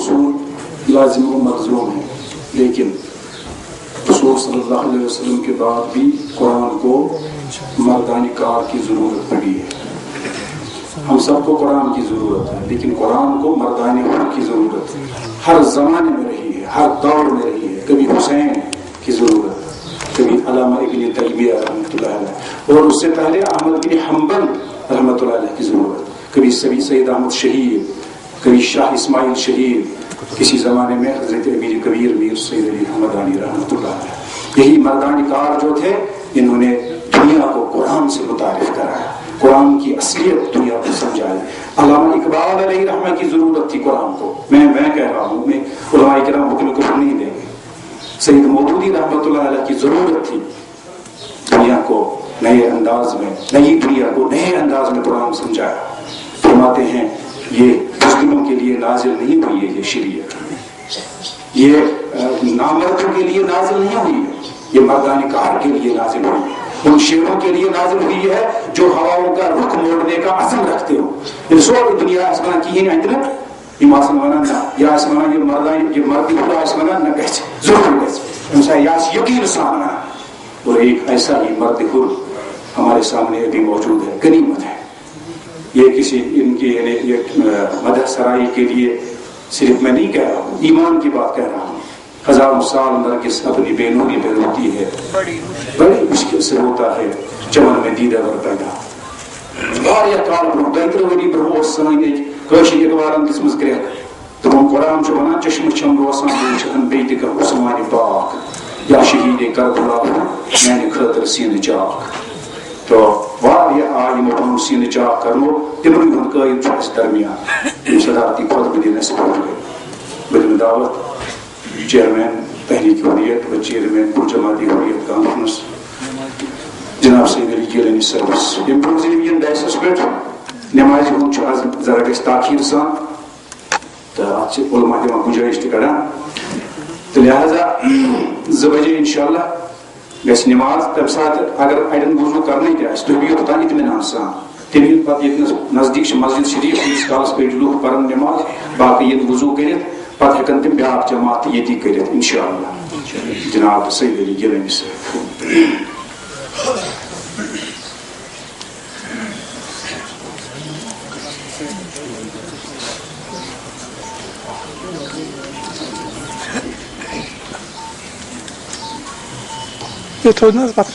اصول لازم و ملزوم ہیں، لیکن رسول صلی اللہ علیہ وسلم کے بعد بھی قرآن کو مردانی کار کی ضرورت پڑی ہے۔ ہم سب کو قرآن کی ضرورت ہے، لیکن قرآن کو مردانی کی ضرورت ہر زمانے میں رہی ہے، ہر دور میں رہی ہے۔ کبھی حسین کی ضرورت، کبھی علامہ ابن تیمیہ رحمۃ اللہ علیہ، اور اس سے پہلے احمد بن حنبل رحمۃ اللہ علیہ کی ضرورت، کبھی سید احمد شہید، کبھی شاہ اسماعیل شہید، کسی زمانے میں حضرت امیر کبیر میر سید علی حمدانی رحمۃ اللہ علیہ۔ یہی مردانی کار جو تھے، انہوں نے دنیا کو قرآن سے متعارف کرایا، قرآن کی اصلیت دنیا کو سمجھائی۔ علامہ اقبال علیہ رحمہ کی ضرورت تھی قرآن کو، میں کہہ رہا ہوں، میں علماء کرام حکم کو نہیں دیں گے۔ سید مودودی رحمۃ اللہ علیہ کی ضرورت تھی دنیا کو نئے انداز میں، نئی دنیا کو نئے انداز میں قرآن سمجھایا۔ فرماتے ہیں یہ مسلموں کے لیے نازل نہیں ہوئی ہے، یہ شریعت یہ نامردوں کے لیے نازل نہیں ہوئی ہے، یہ مردان کار کے لیے نازل ہوئی ہے، ان شیروں کے لیے نازل ہوئی ہے جو ہواؤں کا رخ موڑنے کا عزم رکھتے ہو۔ یہ سوری دنیا آسمان کی ہی عندنا یہ آسمان نہ یا آسمان یہ مردان یہ مرد خدا آسمان نہ کہتے ضرور کہتے انسان یاس یقین سامنا، اور ایک ایسا ہی مرد خود ہمارے سامنے ابھی موجود ہے، غنیمت ہے۔ یہ کسی ان کی مدح سرائی کے لیے صرف میں نہیں کہہ رہا ہوں، ایمان کی بات کہہ رہا ہوں۔ ہزاروں سال نرگس اپنی بے نوری پہ روتی ہے، بڑی مشکل سے ہوتا ہے چمن میں دیدہ ور پیدا۔ واریاہ کال برو 22 ؤری برو سٲنۍ کٲشِر اقبالن دِژمٕژ گرٛٮ۪کھ تِمن قرآن چھُ وَنان چشمہٕ چھَم روزان بیٚیہِ چھَکھ بیٚیہِ تہِ کانٛہہ عثمانہِ پاک یا شہیٖدے کربلا میانہِ خٲطرٕ سیٖنہٕ چاک۔ تو واریاہ آیہِ یِمو پنُن سیٖنہٕ چاک کرنو، تِمنٕے ہُنٛد قٲیِد چھُ اَسہِ درمیان یِم صدارتی خۄطبہٕ دِنۍ اَسہِ پٮ۪ٹھ گٔے۔ بہٕ دِمہٕ دعوت چیئرمین تحریک حریت و چیئرمین پر جماعتی حریت کانفرنس جناب سید علی گیلانی سروس امپروزیوین ڈائسس پہ نماز ہند ذرا گھس تاخیر سان تو ات علماء دِوان گنجائش تہ کڑان تو لہذا 2 بجے انشاءاللہ گھس نماز، تمہ سات اگر اڑین وضو کرنے تہ آسہ تُہۍ بِہِو توٚتام اطمینان سان، تمہ وِزِ پتہٕ ییٚتنس نزدیک مسجد شریف تیٖتِس کالس پیٚٹھ لُکھ پرن نماز، باقی ییٚتہِ وضو کٔرِتھ پتہ ہیٚکن تِم بیاکھ جماعت تہِ ییٚتی کٔرِتھ انشاءاللہ۔ جناب سید علی گیلانی صاحب۔ یہ تھوڑا نا بات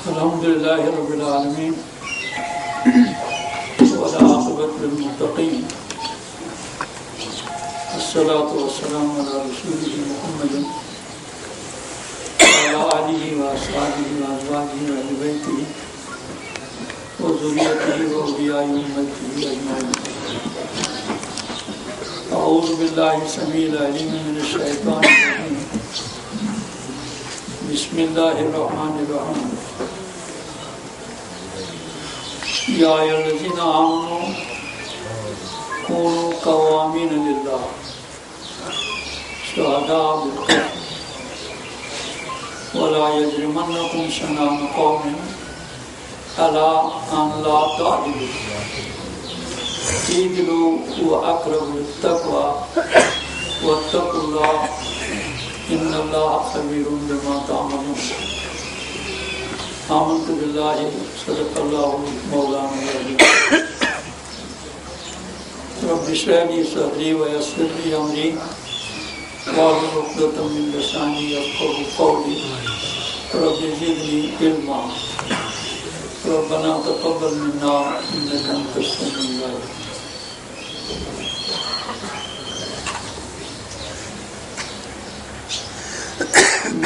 الحمدللہ رب العالمین والعاقبۃ للمتقین والصلاة والسلام علی رسولہ محمد وعلی آلہ واصحابہ وازواجہ واہل بیتہ وذریتہ واولیاء امتہ اجمعین۔ اعوذ باللہ السمیع العلیم من الشیطان الرجیم، بسم اللہ الرحمن الرحیم۔ یا ایھا الذین آمنوا کونوا قوامین للہ شہداء بالقسط ولا یجرمنکم شنآن قوم علی ان لا تعدلوا اعدلوا هو اقرب للتقوی واتقوا اللہ ان اللہ خبیر بما تعملون۔ آمنت باللہ صدق اللہ مولانا العظیم۔ رب اشرح لی صدری ویسر لی امری واحلل عقدۃ من لسانی یفقہوا قولی رب زدنی علما ربنا تقبل منا انک انت السمیع العلیم۔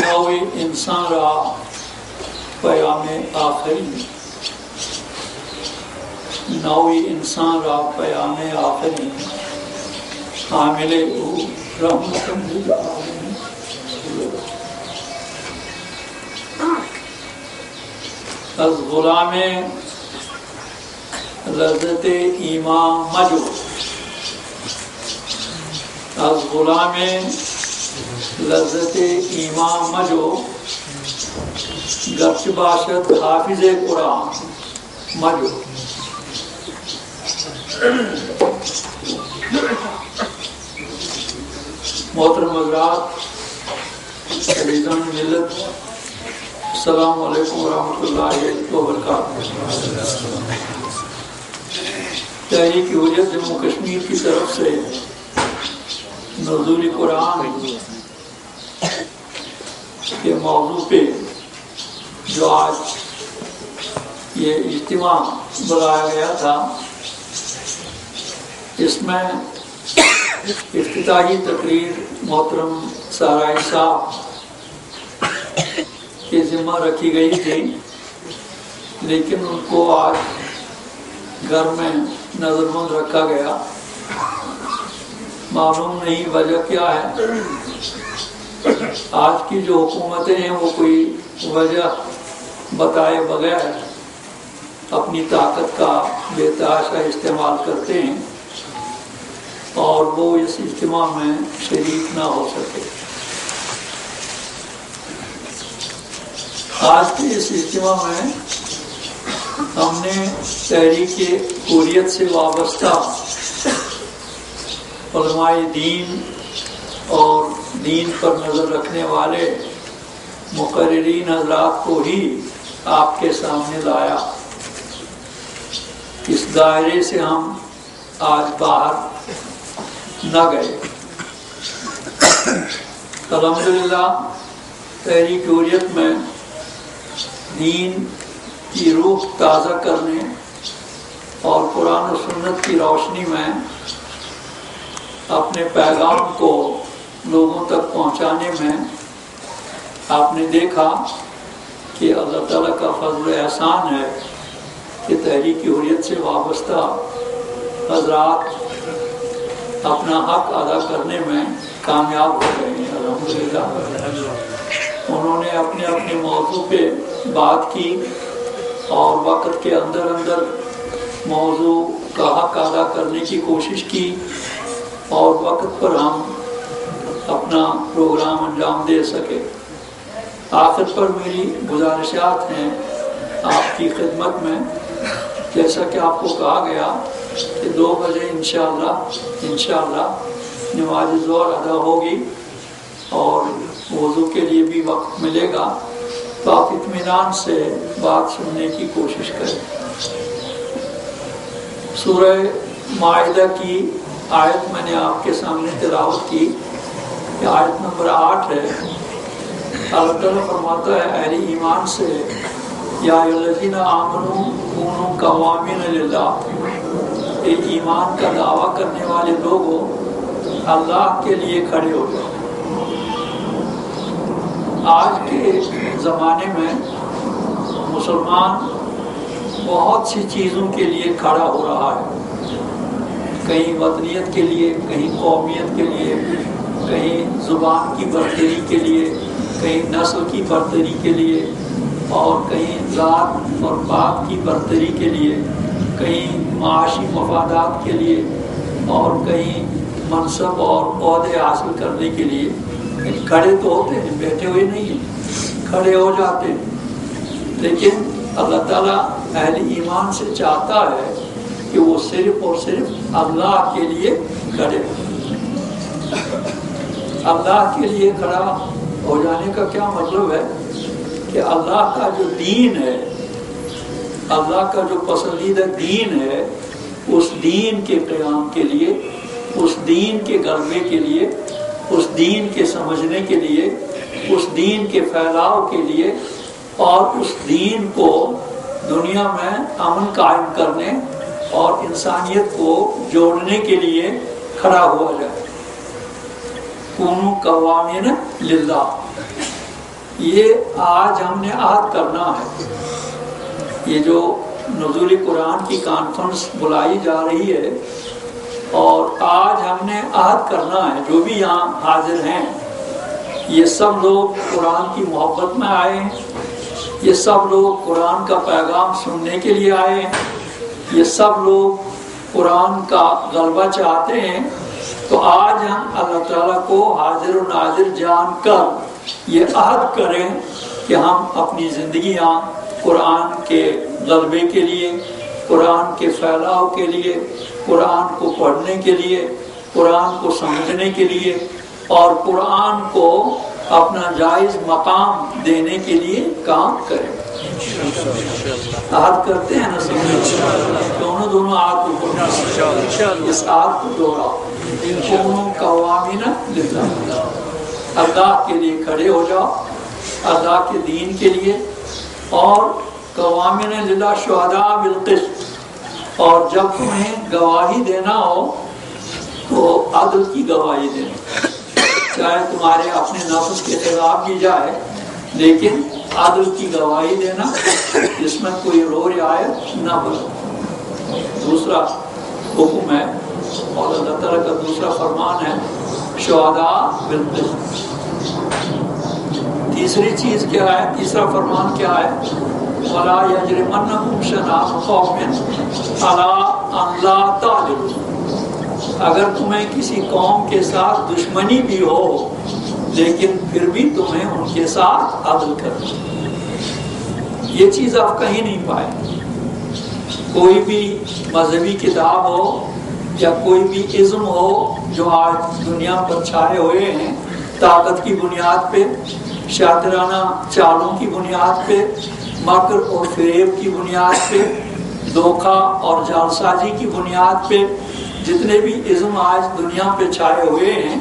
نوع انسان را پیام آخری، نوع انسان را پیام آخری حامل او رحمت للعالمین۔ از غلام لذت ایمان مجو غلام لذت ایمان مجو گرچ باشد حافظ قرآن مجو. محترم حضرات، عزیزان ملت، السلام علیکم ورحمۃ اللہ وبرکاتہ. تحریک حریت جموں کشمیر کی طرف سے نزول قرآن کے موضوع پہ جو آج یہ اجتماع بلایا گیا تھا، اس میں افتتاحی تقریر محترم سارائے صاحب کے ذمہ رکھی گئی تھی، لیکن ان کو آج گھر میں نظر بند رکھا گیا. معلوم نہیں وجہ کیا ہے. آج کی جو حکومتیں ہیں وہ کوئی وجہ بتائے بغیر اپنی طاقت کا بے تحاشا استعمال کرتے ہیں اور وہ اس اجتماع میں شریک نہ ہو سکے. آج کے اس اجتماع میں ہم نے تحریک حریت سے وابستہ علماء دین اور دین پر نظر رکھنے والے مقررین حضرات کو ہی آپ کے سامنے لایا. اس دائرے سے ہم آج باہر نہ گئے. الحمدللہ تحریک حریت میں دین کی روح تازہ کرنے اور قرآن و سنت کی روشنی میں اپنے پیغام کو لوگوں تک پہنچانے میں آپ نے دیکھا کہ اللہ تعالیٰ کا فضل و احسان ہے کہ تحریک حریت سے وابستہ حضرات اپنا حق ادا کرنے میں کامیاب ہو گئے ہیں. الحمدللہ انہوں نے اپنے اپنے موضوع پہ بات کی اور وقت کے اندر اندر موضوع کا حق ادا کرنے کی کوشش کی اور وقت پر ہم اپنا پروگرام انجام دے سکے. آخر پر میری گزارشات ہیں آپ کی خدمت میں. جیسا کہ آپ کو کہا گیا کہ 2 بجے انشاءاللہ نماز ظہر ادا ہوگی اور وضو کے لیے بھی وقت ملے گا، تو آپ اطمینان سے بات سننے کی کوشش کریں. سورہ مائدہ کی آیت میں نے آپ کے سامنے تلاوت کی، یہ آیت نمبر 8 ہے. اللہ تعالیٰ فرماتا ہے اہل ایمان سے، یا الذین آمنوا کونوا قوامین للہ، اے ایمان کا دعویٰ کرنے والے لوگوں اللہ کے لیے کھڑے ہو جاؤ. آج کے زمانے میں مسلمان بہت سی چیزوں کے لیے کھڑا ہو رہا ہے، کہیں وطنیت کے لیے، کہیں قومیت کے لیے، کہیں زبان کی برتری کے لیے، کہیں نسل کی برتری کے لیے، اور کہیں ذات اور بات کی برتری کے لیے، کہیں معاشی مفادات کے لیے، اور کہیں منصب اور عہدے حاصل کرنے کے لیے. کھڑے تو ہوتے ہیں، بیٹھے ہوئے نہیں ہیں، کھڑے ہو جاتے ہیں. لیکن اللہ تعالیٰ اہل ایمان سے چاہتا ہے کہ وہ صرف اور صرف اللہ کے لیے کھڑے. اللہ کے لیے کھڑا ہو جانے کا کیا مطلب ہے کہ اللہ کا جو دین ہے، اللہ کا جو پسندیدہ دین ہے، اس دین کے قیام کے لیے، اس دین کے غلبے کے لیے، اس دین کے سمجھنے کے لیے، اس دین کے پھیلاؤ کے لیے، اور اس دین کو دنیا میں امن قائم کرنے اور انسانیت کو جوڑنے کے لیے کھڑا ہوا جائے. کونوا قوامین للہ، یہ آج ہم نے عہد کرنا ہے. یہ جو نزول قرآن کی کانفرنس بلائی جا رہی ہے اور آج ہم نے عہد کرنا ہے، جو بھی یہاں حاضر ہیں یہ سب لوگ قرآن کی محبت میں آئے ہیں، یہ سب لوگ قرآن کا پیغام سننے کے لیے آئے ہیں، یہ سب لوگ قرآن کا غلبہ چاہتے ہیں تو آج ہم اللہ تعالیٰ کو حاضر و ناظر جان کر یہ عہد کریں کہ ہم اپنی زندگیاں قرآن کے غلبے کے لیے، قرآن کے پھیلاؤ کے لیے، قرآن کو پڑھنے کے لیے، قرآن کو سمجھنے کے لیے اور قرآن کو اپنا جائز مقام دینے کے لیے کام کریں۔ عہد کرتے ہیں نا سب دونوں عہد کو اس عہد کو دوہراؤ، قوامین للہ، اللہ کے لیے کھڑے ہو جاؤ، اللہ کے دین کے لیے، اور قوامین للہ شہداء بالقسط، اور جب تمہیں گواہی دینا ہو تو عدل کی گواہی دینا، چاہے تمہارے اپنے نفس کے خلاف کی جائے لیکن عدل کی گواہی دینا، جس میں کوئی رو رعایت نہ برتے۔ دوسرا حکم ہے اور اللہ تعالیٰ کا دوسرا فرمان ہے شہداء بالقسط۔ تیسری چیز کیا ہے؟ تیسرا فرمان کیا ہے؟ وَلَا يَجْرِمَنَّكُمْ شَنَآنُ قَوْمٍ عَلَىٰ أَن لَا تَعْدِلُوا، اگر تمہیں کسی قوم کے ساتھ دشمنی بھی ہو لیکن پھر بھی تمہیں ان کے ساتھ عدل کرنا، یہ چیز آپ کہیں نہیں پائیں۔ کوئی بھی مذہبی کتاب ہو یا کوئی بھی ازم ہو جو آج دنیا پر چھائے ہوئے ہیں، طاقت کی بنیاد پہ، شاطرانہ چالوں کی بنیاد پہ، مکر اور فریب کی بنیاد پہ، دھوکہ اور جعلسازی کی بنیاد پہ، جتنے بھی ازم آج دنیا پہ چھائے ہوئے ہیں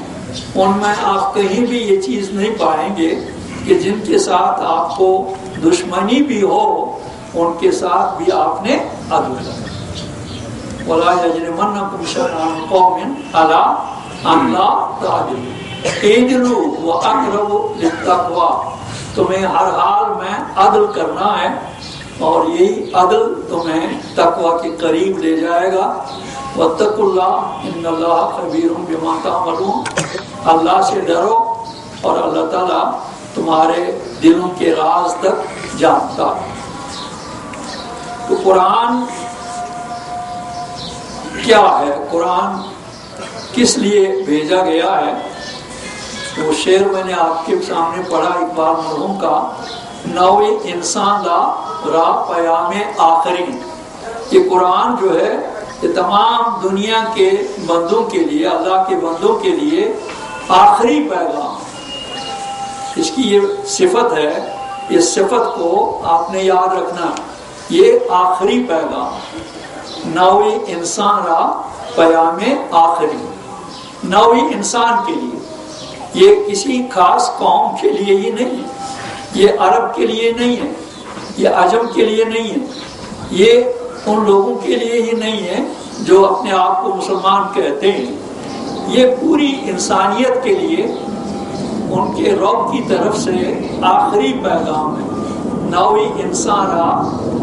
ان میں آپ کہیں بھی یہ چیز نہیں پائیں گے کہ جن کے ساتھ آپ کو دشمنی بھی ہو ان کے ساتھ بھی آپ نے عدل کرنا۔ وَلَا يَجْرِمَنَّكُمْ شَنَآنُ قَوْمٍ عَلَىٰ أَن لَا تَعْدِلُوا اعْدِلُوا وَأَقْرَبُ لِلتَّقْوَىٰ، تمہیں ہر حال میں عدل کرنا ہے اور یہی عدل تمہیں تقویٰ کے قریب لے جائے گا۔ وَاتَّقُوا اللَّهَ إِنَّ اللَّهَ خَبِيرٌ بِمَا تَعْمَلُونَ، اللہ سے ڈرو اور اللہ تعالیٰ تمہارے دلوں کے راز تک جانتا ہے۔ تو قرآن کیا ہے؟ قرآن کس لیے بھیجا گیا ہے؟ وہ شعر میں نے آپ کے سامنے پڑھا اقبال مرحوم کا، نوِ انسان لا را پیام آخری، یہ قرآن جو ہے یہ تمام دنیا کے بندوں کے لیے، اللہ کے بندوں کے لیے آخری پیغام، اس کی یہ صفت ہے، اس صفت کو آپ نے یاد رکھنا، یہ آخری پیغام، نوِ انسان را پیام آخری، نوِ انسان کے لیے، یہ کسی خاص قوم کے لیے ہی نہیں ہے، یہ عرب کے لیے نہیں ہے، یہ عجم کے لیے نہیں ہے، یہ ان لوگوں کے لیے ہی نہیں ہے جو اپنے آپ کو مسلمان کہتے ہیں، یہ پوری انسانیت کے لیے ان کے رب کی طرف سے آخری پیغام ہے، نوِ انسان را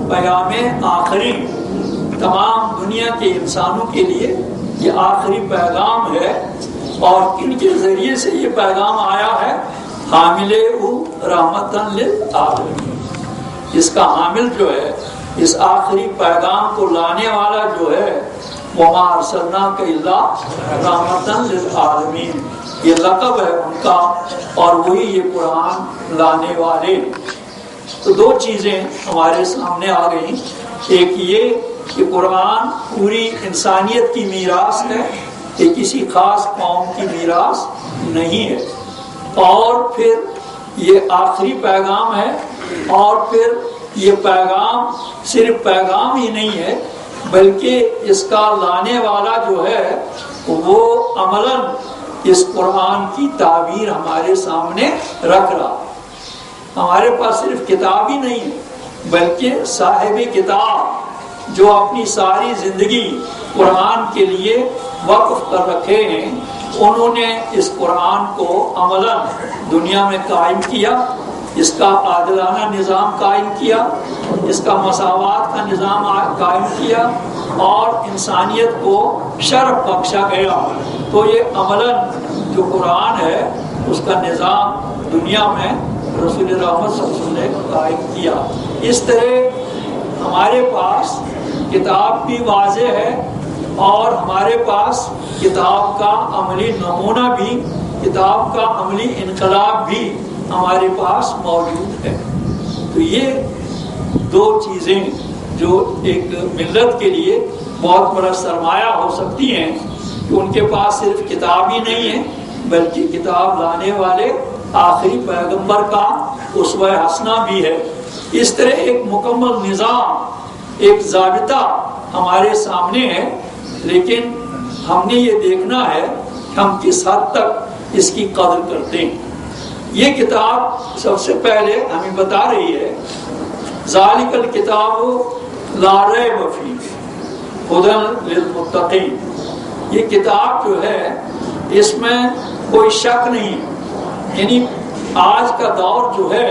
پیام آخری، تمام دنیا کے انسانوں کے لیے یہ آخری پیغام ہے۔ اور کن کے ذریعے سے یہ پیغام آیا ہے؟ حامل رحمتاً للعالمین، اس کا حامل جو ہے، اس آخری پیغام کو لانے والا جو ہے، وَمَا أَرْسَلْنَاكَ إِلَّا رَحْمَةً لِلْعَالَمِينَ، یہ لقب ہے ان کا، اور وہی یہ قرآن لانے والے۔ تو دو چیزیں ہمارے سامنے آ گئیں، ایک یہ کہ قرآن پوری انسانیت کی میراث ہے، یہ کسی خاص قوم کی میراث نہیں ہے، اور پھر یہ آخری پیغام ہے، اور پھر یہ پیغام صرف پیغام ہی نہیں ہے بلکہ اس کا لانے والا جو ہے وہ عملاً اس قرآن کی تعبیر ہمارے سامنے رکھ رہا ہے۔ ہمارے پاس صرف کتاب ہی نہیں ہے بلکہ صاحب کتاب جو اپنی ساری زندگی قرآن کے لیے وقف کر رکھے ہیں، انہوں نے اس قرآن کو عملاً دنیا میں قائم کیا، اس کا عادلانہ نظام قائم کیا، اس کا مساوات کا نظام قائم کیا، اور انسانیت کو شرف بخشا گیا۔ تو یہ عملاً جو قرآن ہے اس کا نظام دنیا میں رسول رحمت صلی اللہ علیہ وسلم نے قائم کیا۔ اس طرح ہمارے پاس کتاب بھی واضح ہے اور ہمارے پاس کتاب کا عملی نمونہ بھی، کتاب کا عملی انقلاب بھی ہمارے پاس موجود ہے۔ تو یہ دو چیزیں جو ایک ملت کے لیے بہت بڑا سرمایہ ہو سکتی ہیں کہ ان کے پاس صرف کتاب ہی نہیں ہے بلکہ کتاب لانے والے آخری پیغمبر کا اسوہ حسنہ بھی ہے۔ اس طرح ایک مکمل نظام، ایک ضابطہ ہمارے سامنے ہے، لیکن ہم نے یہ دیکھنا ہے کہ ہم کس حد تک اس کی قدر کرتے ہیں۔ یہ کتاب سب سے پہلے ہمیں بتا رہی ہے ذالک الکتاب لا ریب فیہ ھدی للمتقین۔ یہ کتاب جو ہے اس میں کوئی شک نہیں، یعنی آج کا دور جو ہے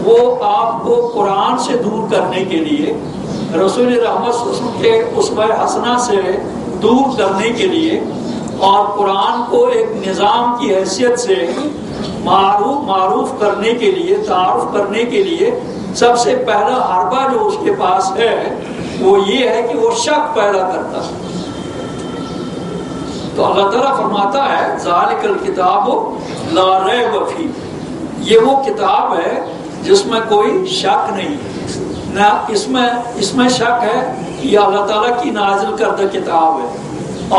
وہ آپ کو قرآن سے دور کرنے کے لیے، رسول رحمت صلی اللہ علیہ وسلم کے اسوہ حسنہ سے دور کرنے کے لیے، اور قرآن کو ایک نظام کی حیثیت سے معروف کرنے کے لیے، تعارف کرنے کے لیے سب سے پہلا حربہ جو اس کے پاس ہے وہ یہ ہے کہ وہ شک پیدا کرتا ہے۔ تو اللہ تعالیٰ فرماتا ہے ذالک الکتاب لا ریب فیہ، یہ وہ کتاب ہے جس میں کوئی شک نہیں، نہ اس میں شک ہے یہ اللہ تعالیٰ کی نازل کردہ کتاب ہے،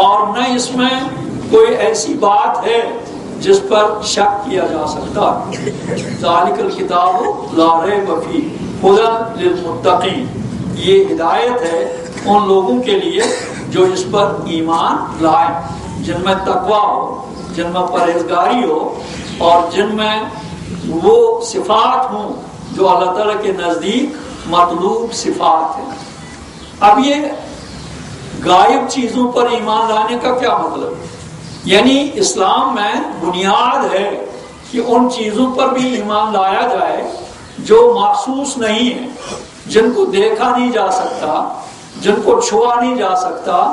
اور نہ اس میں کوئی ایسی بات ہے جس پر شک کیا جا سکتا۔ ذالک الکتاب لا ریب فیہ ھدی للمتقین، یہ ہدایت ہے ان لوگوں کے لیے جو اس پر ایمان لائیں، جن میں تقویٰ ہو، جن میں پرہیزگاری ہو، اور جن میں وہ صفات ہوں جو اللہ تعالیٰ کے نزدیک مطلوب صفات ہیں۔ اب یہ غائب چیزوں پر ایمان لانے کا کیا مطلب؟ یعنی اسلام میں بنیاد ہے کہ ان چیزوں پر بھی ایمان لایا جائے جو محسوس نہیں ہیں، جن کو دیکھا نہیں جا سکتا، جن کو چھوا نہیں جا سکتا،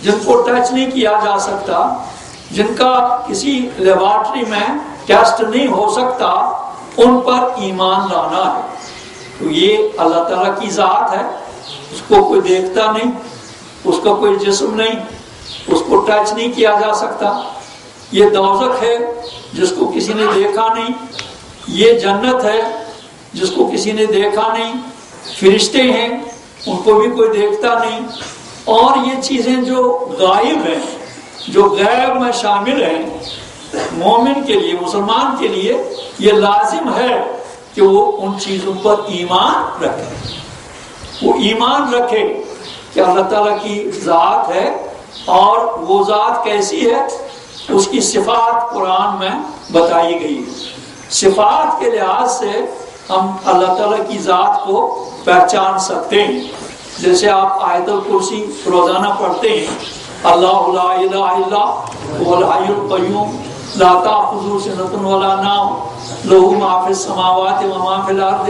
جن کو ٹچ نہیں کیا جا سکتا، جن کا کسی لیبارٹری میں ٹیسٹ نہیں ہو سکتا، ان پر ایمان لانا ہے۔ تو یہ اللہ تعالیٰ کی ذات ہے، اس کو کوئی دیکھتا نہیں، اس کا کوئی جسم نہیں، اس کو ٹچ نہیں کیا جا سکتا۔ یہ دوزخ ہے جس کو کسی نے دیکھا نہیں، یہ جنت ہے جس کو کسی نے دیکھا نہیں، فرشتے ہیں ان کو بھی کوئی دیکھتا نہیں، اور یہ چیزیں جو غائب ہیں، جو غیب میں شامل ہیں، مومن کے لیے، مسلمان کے لیے یہ لازم ہے کہ وہ ان چیزوں پر ایمان رکھے، وہ ایمان رکھے کہ اللہ تعالیٰ کی ذات ہے، اور وہ ذات کیسی ہے اس کی صفات قرآن میں بتائی گئی ہے۔ صفات کے لحاظ سے ہم اللہ تعالیٰ کی ذات کو پہچان سکتے ہیں، جیسے آپ آیت الکرسی روزانہ پڑھتے ہیں، اللہ لا الہ الا هو الحی القیوم لا تأخذہ سنۃ ولا نوم لہ ما فی السماوات وما فی الارض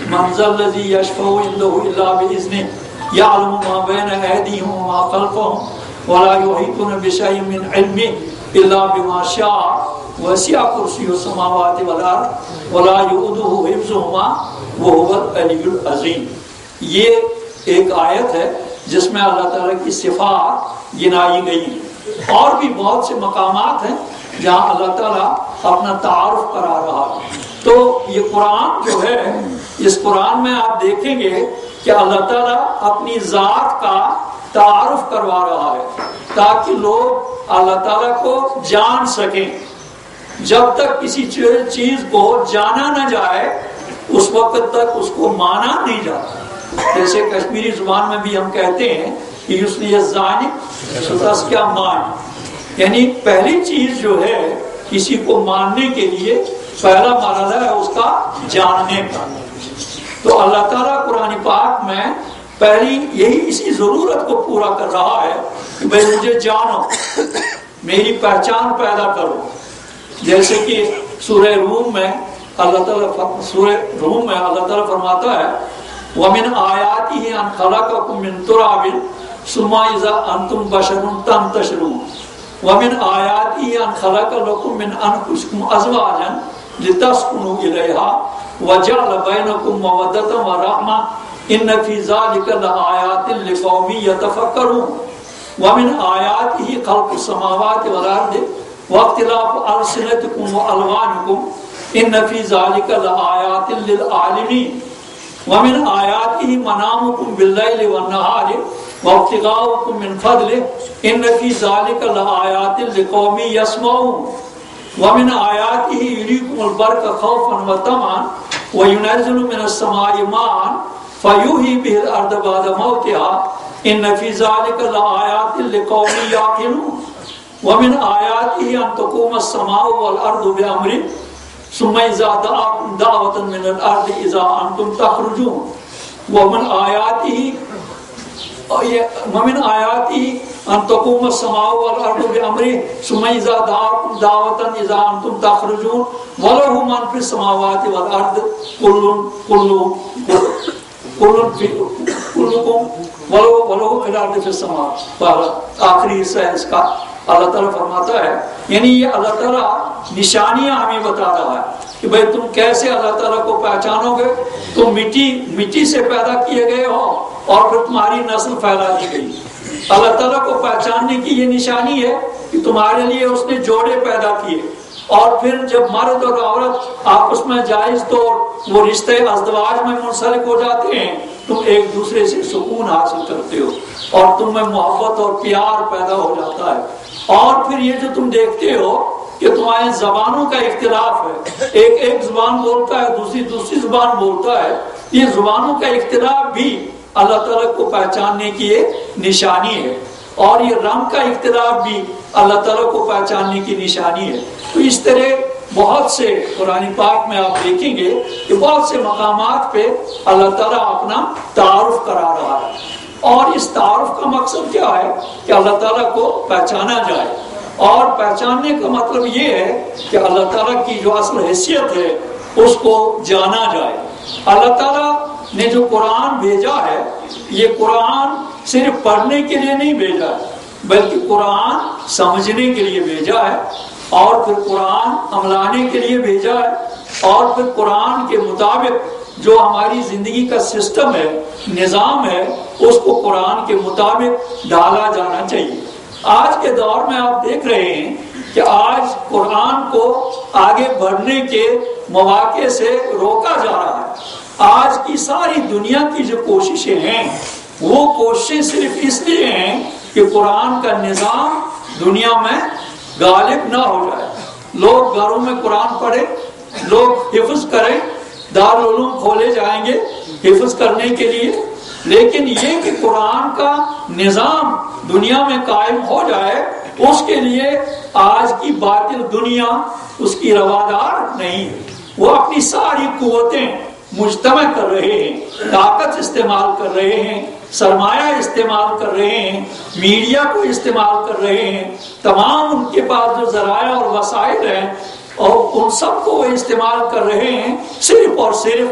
من ذا الذی یشفع عنده الا بإذنہ یعلم ما بین ایدیہم وما خلفہم ولا یحیطون بشیء من علمہ الا بما شاء وسع کرسیہ السماوات والارض ولا یؤودہ حفظہما وہو العلی العظیم۔ یہ ایک آیت ہے جس میں اللہ تعالیٰ کی صفات گنائی گئی ہیں، اور بھی بہت سے مقامات ہیں جہاں اللہ تعالیٰ اپنا تعارف کرا رہا ہے۔ تو یہ قرآن جو ہے، اس قرآن میں آپ دیکھیں گے کہ اللہ تعالیٰ اپنی ذات کا تعارف کروا رہا ہے تاکہ لوگ اللہ تعالیٰ کو جان سکیں۔ جب تک کسی چیز کو جانا نہ جائے اس وقت تک اس کو مانا نہیں جاتا۔ جیسے کشمیری زبان میں بھی ہم کہتے ہیں کہ یسنی الزانب اس کیا مان، یعنی پہلی چیز جو ہے کسی کو ماننے کے لیے پہلا مرحلہ ہے اس کا جاننے کا۔ تو اللہ تعالیٰ قرآن پاک میں پہلی یہی اسی ضرورت کو پورا کر رہا ہے کہ بھائی مجھے جانو، میری پہچان پیدا کرو۔ جیسے کہ سورہ روم میں اللہ تعالیٰ فرماتا ہے وَمِنْ آيَاتِهِ أَنْ خَلَقَكُم مِّن تُرَابٍ ثُمَّ إِذَا أَنْتُمْ بَشَرٌ تَنْتَشِرُونَ وَمِنْ آيَاتِهِ أَنْ خَلَقَ لَكُم مِّنْ أَنفُسِكُمْ أَزْوَاجًا لِتَسْكُنُوا إِلَيْهَا وَجَعَلَ بَيْنَكُم مَّوَدَّةً وَرَحْمَةً إِنَّ فِي ذَلِكَ لَآيَاتٍ لِقَوْمٍ يَتَفَكَّرُونَ۔ ومن آیاتہ خلق السماوات والارض واختلاف ألسنتكم وألوانكم إن في ذلك لآيات للعالمين ومن آیاتہ منامكم بالليل والنهار وابتغاؤكم من فضله إن في ذلك لآيات لقوم يسمعون ومن آیاتہ يريكم البرق خوفا وطمعا وينزل من السماء ماء فيحيي به الأرض بعد موتها إن في ذلك لآيات لقوم يعقلون ومن آياته أن تقوم السماء والأرض بأمره ثم إذا دعاكم دعوة من الأرض إذا أنتم تخرجون ومن آياته أن تقوم السماء والأرض بأمره ثم إذا دعاكم دعوة إذا أنتم تخرجون وله من في السماوات والأرض كلكم ولو في الأرض في السماء. آخری حصہ ہے اس کا اللہ تعالیٰ فرماتا ہے، یعنی یہ اللہ تعالیٰ نشانیاں ہمیں بتا رہا ہے کہ بھئی تم کیسے اللہ تعالیٰ کو پہچانو گے. تم مٹی سے پیدا کیے گئے ہو اور پھر تمہاری نسل پھیلا دی گئی. اللہ تعالیٰ کو پہچاننے کی یہ نشانی ہے کہ تمہارے لیے اس نے جوڑے پیدا کیے، اور پھر جب مرد اور عورت آپس میں جائز تو وہ رشتے ازدواج میں منسلک ہو جاتے ہیں، تم ایک دوسرے سے سکون حاصل کرتے ہو اور تم میں محبت اور پیار پیدا ہو جاتا ہے. اور پھر یہ جو تم دیکھتے ہو کہ تمہاری زبانوں کا اختلاف ہے، ایک زبان بولتا ہے، دوسری زبان بولتا ہے، یہ زبانوں کا اختلاف بھی اللہ تعالیٰ کو پہچاننے کی ایک نشانی ہے، اور یہ رنگ کا اختلاف بھی اللہ تعالیٰ کو پہچاننے کی نشانی ہے. تو اس طرح بہت سے قرآن پاک میں آپ دیکھیں گے کہ بہت سے مقامات پہ اللہ تعالیٰ اپنا تعارف کرا رہا ہے، اور اس تعارف کا مقصد کیا ہے کہ اللہ تعالیٰ کو پہچانا جائے. اور پہچاننے کا مطلب یہ ہے کہ اللہ تعالیٰ کی جو اصل حیثیت ہے اس کو جانا جائے. اللہ تعالیٰ نے جو قرآن بھیجا ہے، یہ قرآن صرف پڑھنے کے لیے نہیں بھیجا ہے، بلکہ قرآن سمجھنے کے لیے بھیجا ہے، اور پھر قرآن عملانے کے لیے بھیجا ہے، اور پھر قرآن کے مطابق جو ہماری زندگی کا سسٹم ہے، نظام ہے، اس کو قرآن کے مطابق ڈالا جانا چاہیے. آج کے دور میں آپ دیکھ رہے ہیں کہ آج قرآن کو آگے بڑھنے کے مواقع سے روکا جا رہا ہے. آج کی ساری دنیا کی جو کوششیں ہیں وہ کوششیں صرف اس لیے ہیں کہ قرآن کا نظام دنیا میں غالب نہ ہو جائے. لوگ گھروں میں قرآن پڑھیں، لوگ حفظ کریں، دارالعلوم کھولے جائیں گے حفظ کرنے کے لیے، لیکن یہ کہ قرآن کا نظام دنیا میں قائم ہو جائے، اس کے لیے آج کی باطل دنیا اس کی روادار نہیں ہے. وہ اپنی ساری قوتیں مجتمع کر رہے ہیں، طاقت استعمال کر رہے ہیں، سرمایہ استعمال کر رہے ہیں، میڈیا کو استعمال کر رہے ہیں، تمام ان کے پاس جو ذرائع اور وسائل ہیں اور ان سب کو وہ استعمال کر رہے ہیں صرف اور صرف